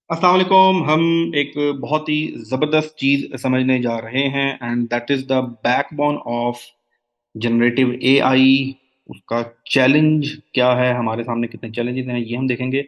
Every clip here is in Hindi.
अस्सलाम वालेकुम। हम एक बहुत ही ज़बरदस्त चीज़ समझने जा रहे हैं and that is the backbone of generative AI. उसका चैलेंज क्या है, हमारे सामने कितने चैलेंजेस हैं, ये हम देखेंगे।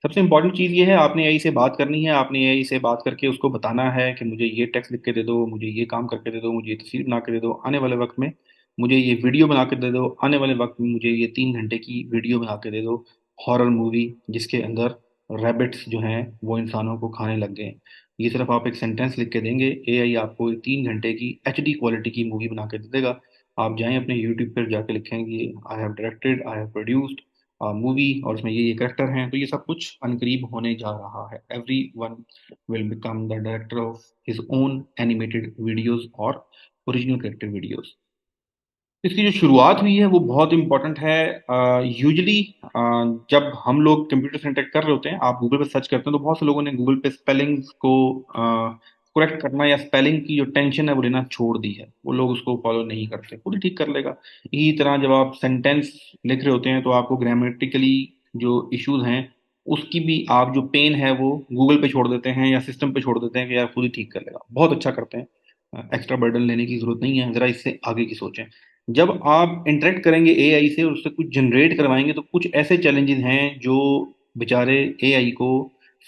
सबसे इंपॉर्टेंट चीज़ ये है, आपने एआई से बात करनी है। आपने एआई से बात करके उसको बताना है कि मुझे ये टेक्स्ट लिख के दे दो, मुझे ये काम करके दे दो, मुझे ये तस्वीर बना के दे दो आने वाले वक्त में, मुझे ये वीडियो बना के दे दो आने वाले वक्त में, मुझे ये 3 घंटे की वीडियो बना के दे दो, हॉरर मूवी जिसके अंदर रैबिट्स जो हैं वो इंसानों को खाने लग गए हैं। ये सिर्फ आप एक सेंटेंस लिख के देंगे, एआई आपको 3 घंटे की एचडी क्वालिटी की मूवी बना के दे देगा। आप जाएं अपने यूट्यूब पर जाके लिखेंगे I have directed, I have produced movie और उसमें ये करेक्टर हैं, तो ये सब कुछ अनकरीब होने जा रहा है। Every one will become the director of his own animated videos और ओरिजिनल करेक्टर वीडियोज। इसकी जो शुरुआत हुई है वो बहुत इंपॉर्टेंट है। यूजुअली जब हम लोग कंप्यूटर से इंटरेक्ट कर रहे होते हैं, आप गूगल पे सर्च करते हैं, तो बहुत से लोगों ने गूगल पे स्पेलिंग्स को करेक्ट करना या स्पेलिंग की जो टेंशन है वो लेना छोड़ दी है। वो लोग उसको फॉलो नहीं करते, खुद ही ठीक कर लेगा। इसी तरह जब आप सेंटेंस लिख रहे होते हैं तो आपको ग्रामेटिकली जो इश्यूज हैं उसकी भी आप जो पेन है वो गूगल पे छोड़ देते हैं या सिस्टम पे छोड़ देते हैं कि यार खुद ही ठीक कर लेगा। बहुत अच्छा करते हैं, एक्स्ट्रा बर्डन लेने की जरूरत नहीं है, जरा इससे आगे की सोचें। जब आप इंटरेक्ट करेंगे एआई से और उससे कुछ जनरेट करवाएंगे तो कुछ ऐसे चैलेंजेस हैं जो बेचारे एआई को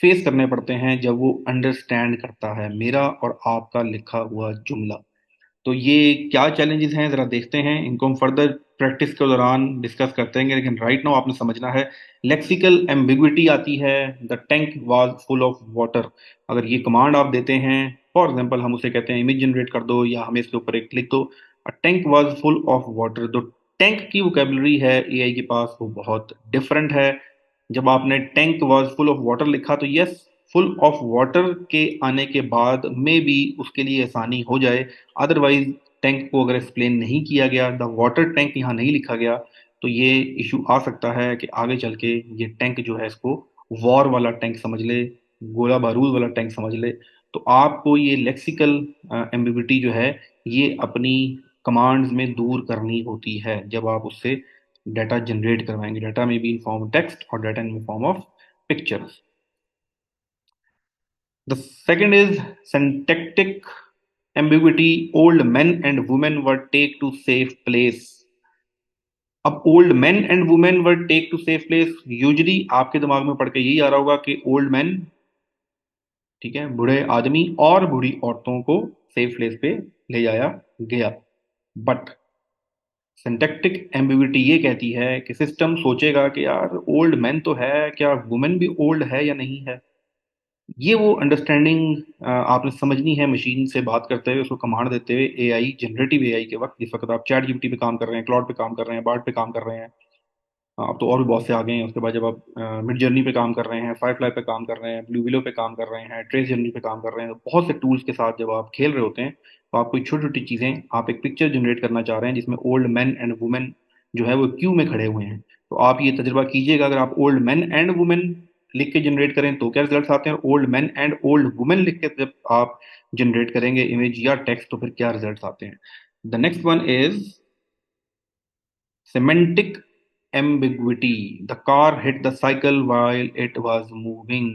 फेस करने पड़ते हैं जब वो अंडरस्टैंड करता है मेरा और आपका लिखा हुआ जुमला। तो ये क्या चैलेंजेस हैं जरा देखते हैं, इनको हम फर्दर प्रैक्टिस के दौरान डिस्कस करते हैं, लेकिन राइट नाउ आपने समझना है। लेक्सिकल एम्बिग्विटी आती है, the tank was full of water. अगर ये कमांड आप देते हैं, फॉर एग्जांपल हम उसे कहते हैं इमेज जनरेट कर दो या हमें इसके ऊपर एक लिख दो, a tank was full of water. तो टैंक की वोकेबलरी है एआई के पास वो बहुत डिफरेंट है। जब आपने tank was full of water लिखा तो यस, फुल ऑफ वाटर के आने के बाद मे बी उसके लिए आसानी हो जाए। अदरवाइज टैंक को अगर एक्सप्लेन नहीं किया गया, द वाटर टैंक यहाँ नहीं लिखा गया, तो ये इशू आ सकता है कि आगे चल के ये टैंक जो है इसको वॉर वाला टैंक समझ ले, गोला बारूद वाला टैंक समझ ले। तो आपको ये लेक्सिकल एम्बिग्विटी जो है ये अपनी कमांड्स में दूर करनी होती है जब आप उससे डाटा जनरेट करवाएंगे। डाटा में be in form of text और data in form of pictures. The second is syntactic ambiguity. Old men and women were take to safe place. अब old man and women were take to safe place, usually आपके दिमाग में पढ़ के यही आ रहा होगा कि ओल्ड मैन, ठीक है, बूढ़े आदमी और बूढ़ी औरतों को सेफ प्लेस पे ले जाया गया। बट सिंटैक्टिक एम्बिग्विटी ये कहती है कि सिस्टम सोचेगा कि यार ओल्ड मैन तो है, क्या वुमेन भी ओल्ड है या नहीं है। ये वो अंडरस्टैंडिंग आपने समझनी है मशीन से बात करते हुए, उसको कमांड देते हुए एआई, जनरेटिव एआई के वक्त, जिस वक्त आप चैट जीपीटी पे काम कर रहे हैं, क्लाउड पे काम कर रहे हैं, बार्ड पे काम कर रहे हैं। अब तो और भी बहुत से आ गए हैं। उसके बाद जब आप मिड जर्नी पे काम कर रहे हैं, फायरफ्लाई पे काम कर रहे हैं, ब्लू विलो पे काम कर रहे हैं, ट्रेस जर्नी पे काम कर रहे हैं, तो बहुत से टूल्स के साथ जब आप खेल रहे होते हैं तो आप कोई छोटी छोटी चीज़ें, आप एक पिक्चर जनरेट करना चाह रहे हैं जिसमें ओल्ड मैन एंड वुमेन जो है वो क्यू में खड़े हुए हैं, तो आप ये तजुर्बा कीजिएगा। अगर आप ओल्ड मैन एंड वुमेन लिख के जनरेट करें तो क्या रिजल्ट्स आते हैं, old man and old women लिख के जब आप जनरेट करेंगे इमेज या टेक्स्ट तो फिर क्या रिजल्ट्स आते हैं। The next one is semantic ambiguity. The car hit the cycle while it was moving.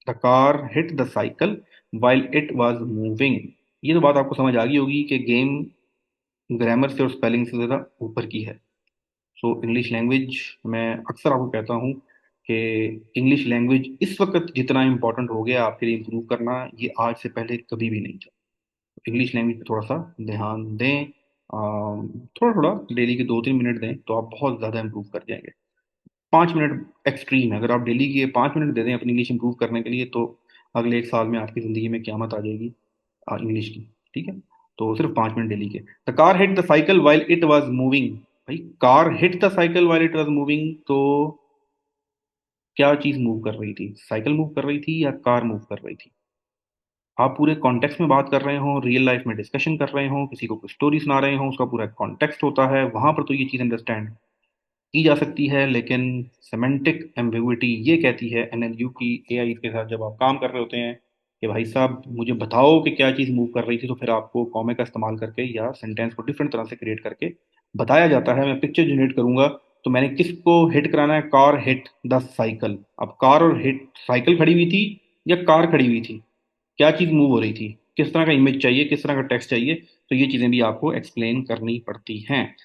The car hit the cycle while it was moving. ये तो बात आपको समझ आ गई होगी कि गेम ग्रामर से और स्पेलिंग से ज़्यादा ऊपर की है। सो इंग्लिश लैंग्वेज, मैं अक्सर आपको कहता हूँ कि इंग्लिश लैंग्वेज इस वक्त जितना इम्पोर्टेंट हो गया आपके लिए इम्प्रूव करना, ये आज से पहले कभी भी नहीं था। इंग्लिश लैंग्वेज पे थोड़ा सा ध्यान दें, थोड़ा थोड़ा डेली के 2-3 मिनट दें तो आप बहुत ज़्यादा इंप्रूव कर जाएंगे। 5 मिनट एक्सट्रीम है, अगर आप डेली के 5 मिनट दे दें अपनी इंग्लिश इंप्रूव करने के लिए तो अगले एक साल में आपकी ज़िंदगी में क़यामत आ जाएगी इंग्लिश की। ठीक है, तो सिर्फ 5 मिनट डेली के। The car hit the cycle while it was moving. भाई car hit the cycle while it was moving, तो क्या चीज़ मूव कर रही थी, साइकिल मूव कर रही थी या कार मूव कर रही थी। आप पूरे कॉन्टेक्स्ट में बात कर रहे हो, रियल लाइफ में डिस्कशन कर रहे हो, किसी को कुछ स्टोरी सुना रहे हो, उसका पूरा कॉन्टेक्स्ट होता है, वहां पर तो ये चीज़ अंडरस्टैंड की जा सकती है। लेकिन सेमेंटिक एम्बिग्विटी ये कहती है एनएलयू की एआई के साथ जब आप काम कर रहे होते हैं कि भाई साहब मुझे बताओ कि क्या चीज़ मूव कर रही थी, तो फिर आपको कॉमे का इस्तेमाल करके या सेंटेंस को डिफरेंट तरह से क्रिएट करके बताया जाता है। मैं पिक्चर जनरेट करूंगा तो मैंने किसको हिट कराना है, कार हिट द साइकिल। अब कार और हिट साइकिल खड़ी हुई थी, या कार खड़ी हुई थी, क्या चीज़ मूव हो रही थी, किस तरह का इमेज चाहिए, किस तरह का टेक्स्ट चाहिए, तो ये चीज़ें भी आपको एक्सप्लेन करनी पड़ती हैं।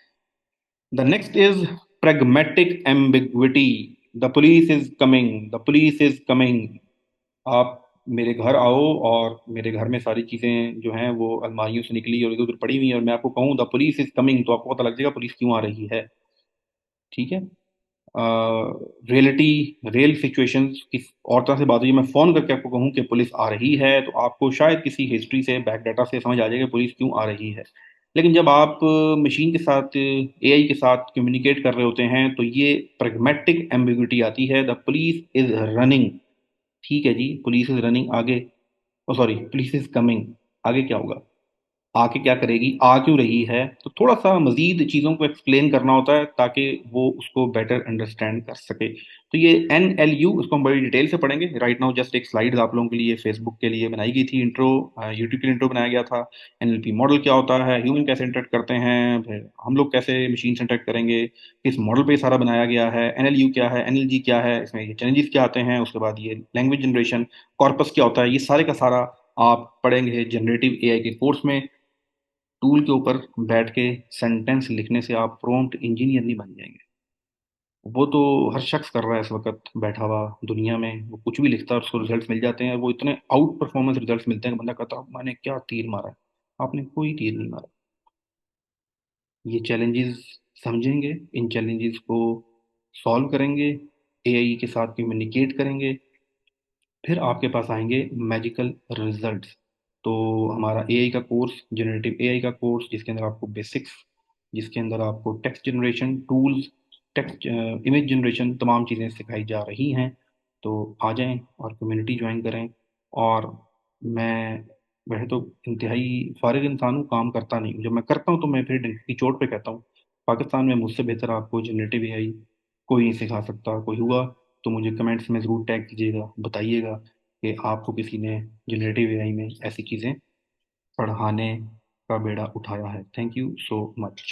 The next is pragmatic ambiguity. The police is coming, the police is coming. आप मेरे घर आओ और मेरे घर में सारी चीज़ें जो हैं वो अलमारियों से निकली और इधर उधर पड़ी हुई हैं, और मैं आपको कहूँ द पुलिस इज कमिंग, तो आपको पता लग जाएगा पुलिस क्यों आ रही है। ठीक है। रियलिटी, रियल सिचुएशंस किस और तरह से बात हुई, मैं फोन करके आपको कहूँ कि पुलिस आ रही है, तो आपको शायद किसी हिस्ट्री से, बैक डाटा से समझ आ जाएगा कि पुलिस क्यों आ रही है। लेकिन जब आप मशीन के साथ, एआई के साथ कम्युनिकेट कर रहे होते हैं, तो ये प्रैग्मेटिक एम्बिग्विटी आती है, द पुलिस इज रनिंग। ठीक है जी, पुलिस इज रनिंग, आगे, ओ सॉरी, पुलिस इज कमिंग, आगे क्या होगा, आके क्या करेगी, आ क्यों रही है, तो थोड़ा सा मजीद चीज़ों को एक्सप्लेन करना होता है ताकि वो उसको बेटर अंडरस्टैंड कर सके। तो ये NLU, उसको हम बड़ी डिटेल से पढ़ेंगे। राइट नाउ जस्ट एक स्लाइड आप लोगों के लिए, फेसबुक के लिए बनाई गई थी इंट्रो, यूट्यूब के लिए इंट्रो बनाया गया था। NLP मॉडल क्या होता है, ह्यूमन कैसे इंटरेक्ट करते हैं, फिर हम लोग कैसे मशीन से इंटरेक्ट करेंगे, किस मॉडल पे ये सारा बनाया गया है, NLU क्या है, NLG क्या है, इसमें ये चैलेंजेस क्या आते हैं, उसके बाद ये लैंग्वेज जनरेशन, कॉर्पस क्या होता है, ये सारे का सारा आप पढ़ेंगे जनरेटिव एआई के कोर्स में। टूल के ऊपर बैठ के सेंटेंस लिखने से आप प्रॉम्प्ट इंजीनियर नहीं बन जाएंगे। वो तो हर शख्स कर रहा है इस वक्त बैठा हुआ दुनिया में, वो कुछ भी लिखता है और उसको रिजल्ट्स मिल जाते हैं, वो इतने आउट परफॉर्मेंस रिजल्ट्स मिलते हैं कि बंदा कहता है मैंने क्या तीर मारा है। आपने कोई तीर नहीं मारा। ये चैलेंजेस समझेंगे, इन चैलेंजेस को सॉल्व करेंगे, एआई के साथ कम्युनिकेट करेंगे, फिर आपके पास आएंगे मैजिकल रिजल्ट्स। तो हमारा एआई का कोर्स, जनरेटिव एआई का कोर्स, जिसके अंदर आपको बेसिक्स, जिसके अंदर आपको text generation tools, text image generation, तमाम चीज़ें सिखाई जा रही हैं। तो आ जाएं और कम्युनिटी ज्वाइन करें। और मैं वैसे तो इंतहाई फारिग इंसान हूँ, काम करता नहीं हूँ। जब मैं करता हूँ तो मैं फिर डंके की चोट पे कहता हूँ, पाकिस्तान में मुझसे बेहतर आपको जनरेटिव एआई कोई नहीं सिखा सकता। कोई हुआ तो मुझे कमेंट्स में ज़रूर टैग कीजिएगा, बताइएगा कि आपको किसी ने जनरेटिव एआई में ऐसी चीज़ें पढ़ाने का बेड़ा उठाया है। Thank you so much.